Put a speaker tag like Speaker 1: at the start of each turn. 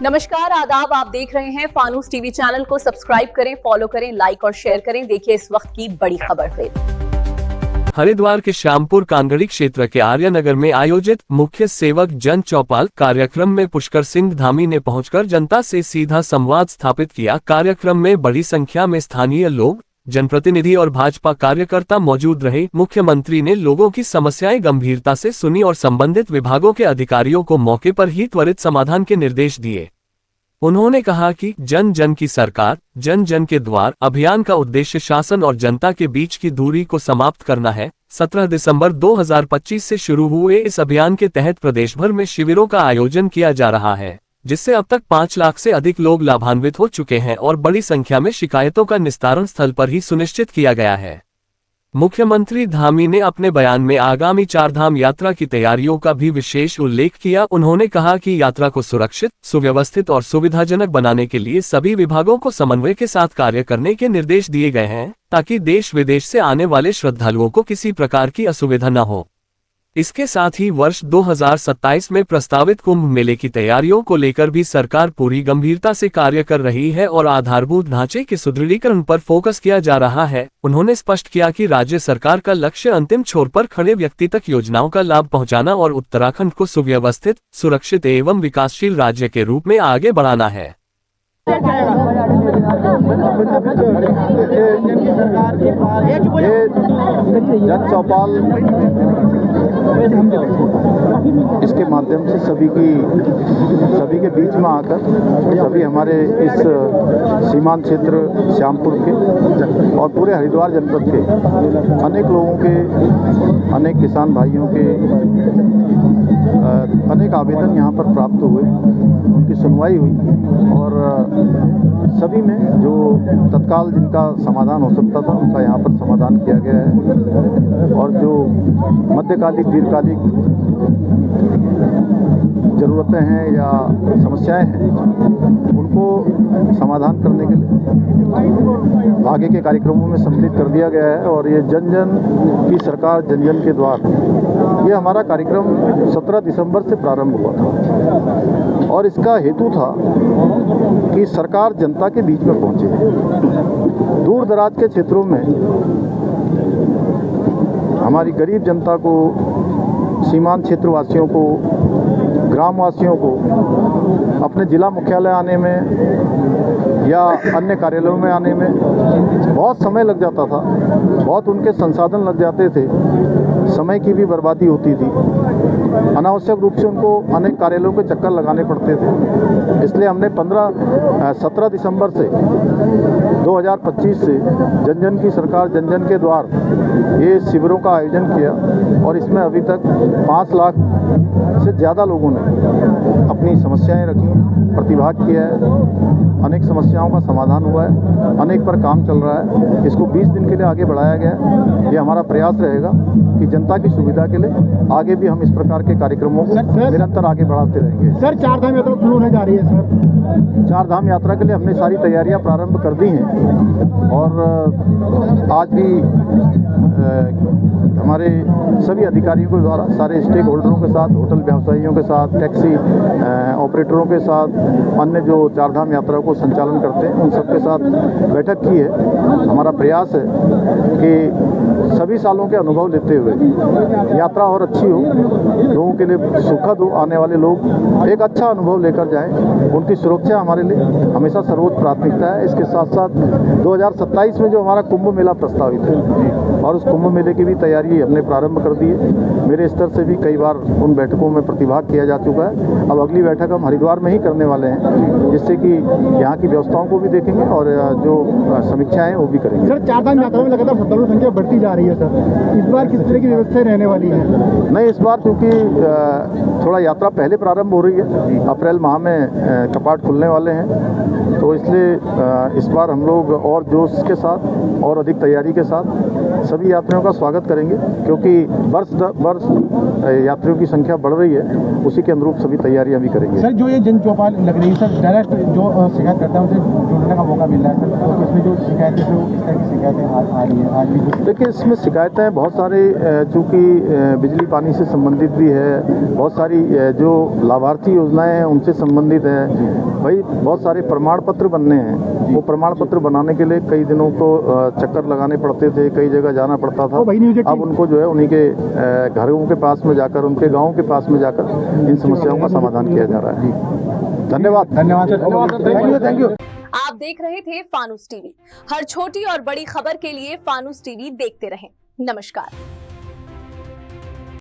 Speaker 1: नमस्कार, आदाब। आप देख रहे हैं फानूस टीवी चैनल को सब्सक्राइब करें, फॉलो करें, लाइक और शेयर करें। देखिए इस वक्त की बड़ी खबर फिर।
Speaker 2: हरिद्वार के श्यामपुर कांगड़ी क्षेत्र के आर्यनगर में आयोजित मुख्य सेवक जन चौपाल कार्यक्रम में पुष्कर सिंह धामी ने पहुंचकर जनता से सीधा संवाद स्थापित किया। कार्यक्रम में बड़ी संख्या में स्थानीय लोग, जनप्रतिनिधि और भाजपा कार्यकर्ता मौजूद रहे। मुख्यमंत्री ने लोगों की समस्याएं गंभीरता से सुनी और संबंधित विभागों के अधिकारियों को मौके पर ही त्वरित समाधान के निर्देश दिए। उन्होंने कहा कि जन जन की सरकार, जन जन के द्वार अभियान का उद्देश्य शासन और जनता के बीच की दूरी को समाप्त करना है। 17 दिसंबर 2025 से शुरू हुए इस अभियान के तहत प्रदेश भर में शिविरों का आयोजन किया जा रहा है, जिससे अब तक 5 लाख से अधिक लोग लाभान्वित हो चुके हैं और बड़ी संख्या में शिकायतों का निस्तारण स्थल पर ही सुनिश्चित किया गया है। मुख्यमंत्री धामी ने अपने बयान में आगामी 4 धाम यात्रा की तैयारियों का भी विशेष उल्लेख किया। उन्होंने कहा कि यात्रा को सुरक्षित, सुव्यवस्थित और सुविधाजनक बनाने के लिए सभी विभागों को समन्वय के साथ कार्य करने के निर्देश दिए गए हैं, ताकि देश विदेश से आने वाले श्रद्धालुओं को किसी प्रकार की असुविधा न हो। इसके साथ ही वर्ष 2027 में प्रस्तावित कुंभ मेले की तैयारियों को लेकर भी सरकार पूरी गंभीरता से कार्य कर रही है और आधारभूत ढांचे के सुदृढ़ीकरण पर फोकस किया जा रहा है। उन्होंने स्पष्ट किया कि राज्य सरकार का लक्ष्य अंतिम छोर पर खड़े व्यक्ति तक योजनाओं का लाभ पहुंचाना और उत्तराखंड को सुव्यवस्थित, सुरक्षित एवं विकासशील राज्य के रूप में आगे बढ़ाना है।
Speaker 3: जन चौपाल इसके माध्यम से सभी के बीच में आकर सभी हमारे इस सीमांत क्षेत्र श्यामपुर के और पूरे हरिद्वार जनपद के अनेक लोगों के, अनेक किसान भाइयों के अनेक आवेदन यहाँ पर प्राप्त हुए, उनकी सुनवाई हुई और सभी में जो तत्काल जिनका समाधान हो सकता था उनका यहाँ पर समाधान किया गया है और जो मध्यकालिक, दीर्घकालिक ज़रूरतें हैं या समस्याएं हैं उनको समाधान करने के लिए आगे के कार्यक्रमों में सम्मिलित कर दिया गया है। और ये जन जन की सरकार, जन जन के द्वार, ये हमारा कार्यक्रम 17 दिसंबर से प्रारंभ हुआ था और इसका हेतु था कि सरकार जनता के बीच में पहुंचे। दूर दराज के क्षेत्रों में हमारी गरीब जनता को, सीमांत क्षेत्रवासियों को, ग्रामवासियों को अपने जिला मुख्यालय आने में या अन्य कार्यालयों में आने में बहुत समय लग जाता था, बहुत उनके संसाधन लग जाते थे, समय की भी बर्बादी होती थी, अनावश्यक रूप से उनको अनेक कार्यालयों के चक्कर लगाने पड़ते थे। इसलिए हमने 17 दिसंबर से 2025 से जन जन की सरकार, जन जन के द्वार ये शिविरों का आयोजन किया और इसमें अभी तक 5 लाख से ज़्यादा लोगों ने अपनी समस्याएं रखी, प्रतिभाग किया है, अनेक समस्याओं का समाधान हुआ है, अनेक पर काम चल रहा है। इसको 20 दिन के लिए आगे बढ़ाया गया है। ये हमारा प्रयास रहेगा कि जनता की सुविधा के लिए आगे भी हम इस प्रकार के कार्यक्रमों को निरंतर आगे बढ़ाते रहेंगे।
Speaker 4: सर, 4 धाम यात्रा शुरू होने जा रही है सर।
Speaker 3: 4 धाम यात्रा के लिए हमने सारी तैयारियां प्रारंभ कर दी हैं और आज भी हमारे सभी अधिकारियों के द्वारा सारे स्टेक होल्डरों के साथ, होटल व्यवसायियों के साथ, टैक्सी ऑपरेटरों के साथ, अन्य जो 4 धाम यात्रा को संचालन करते हैं उन सबके साथ बैठक की है। हमारा प्रयास है कि सभी सालों के अनुभव लेते हुए यात्रा और अच्छी हो, लोगों के लिए सुखद हो, आने वाले लोग एक अच्छा अनुभव लेकर जाएं। उनकी सुरक्षा हमारे लिए हमेशा सर्वोच्च प्राथमिकता है। इसके साथ साथ 2027 में जो हमारा कुंभ मेला प्रस्तावित है और उस कुंभ मेले की भी तैयारी हमने प्रारंभ कर दी है। मेरे स्तर से भी कई बार उन बैठकों में प्रतिभाग किया जा चुका है। अब अगली बैठक हम हरिद्वार में ही करने वाले हैं, जिससे कि यहाँ की व्यवस्थाओं को भी देखेंगे और जो समीक्षाएं वो भी करेंगे।
Speaker 4: सर, 4 धाम यात्रा में लगातार श्रद्धालु संख्या बढ़ती जा रही है सर, इस बार किस तरह की व्यवस्था रहने वाली है?
Speaker 3: नहीं, इस बार क्योंकि थोड़ा यात्रा पहले प्रारंभ हो रही है, अप्रैल माह में कपाट खुलने वाले हैं, तो इसलिए इस बार हम लोग और जोश के साथ और अधिक तैयारी के साथ सभी यात्रियों का स्वागत करेंगे, क्योंकि वर्ष यात्रियों की संख्या बढ़ रही है, उसी के अनुरूप सभी तैयारियां भी करेंगे।
Speaker 4: सर, जो ये जन चौपाल लग रही है सर, डायरेक्ट जो शिकायत करता है उसे जुड़ने का मौका मिल रहा है सर, तो इसमें जो शिकायतें वो किस तरह की शिकायतें आ रही है आज भी?
Speaker 3: देखिए, इसमें शिकायतें बहुत सारे चूँकि बिजली पानी से संबंधित भी है, बहुत सारी जो लाभार्थी योजनाएं हैं उनसे संबंधित है। भाई बहुत सारे प्रमाण पत्र बनने हैं, वो प्रमाण पत्र बनाने के लिए कई दिनों को चक्कर लगाने पड़ते थे, कई जगह जाना पड़ता था। अब उनको जो है उन्हीं के घरों के पास में जाकर, उनके गाँव के पास में जाकर इन समस्याओं का समाधान किया जा रहा है। धन्यवाद।
Speaker 4: Thank you.
Speaker 1: आप देख रहे थे फानूस टीवी। हर छोटी और बड़ी खबर के लिए फानूस टीवी देखते रहें। नमस्कार।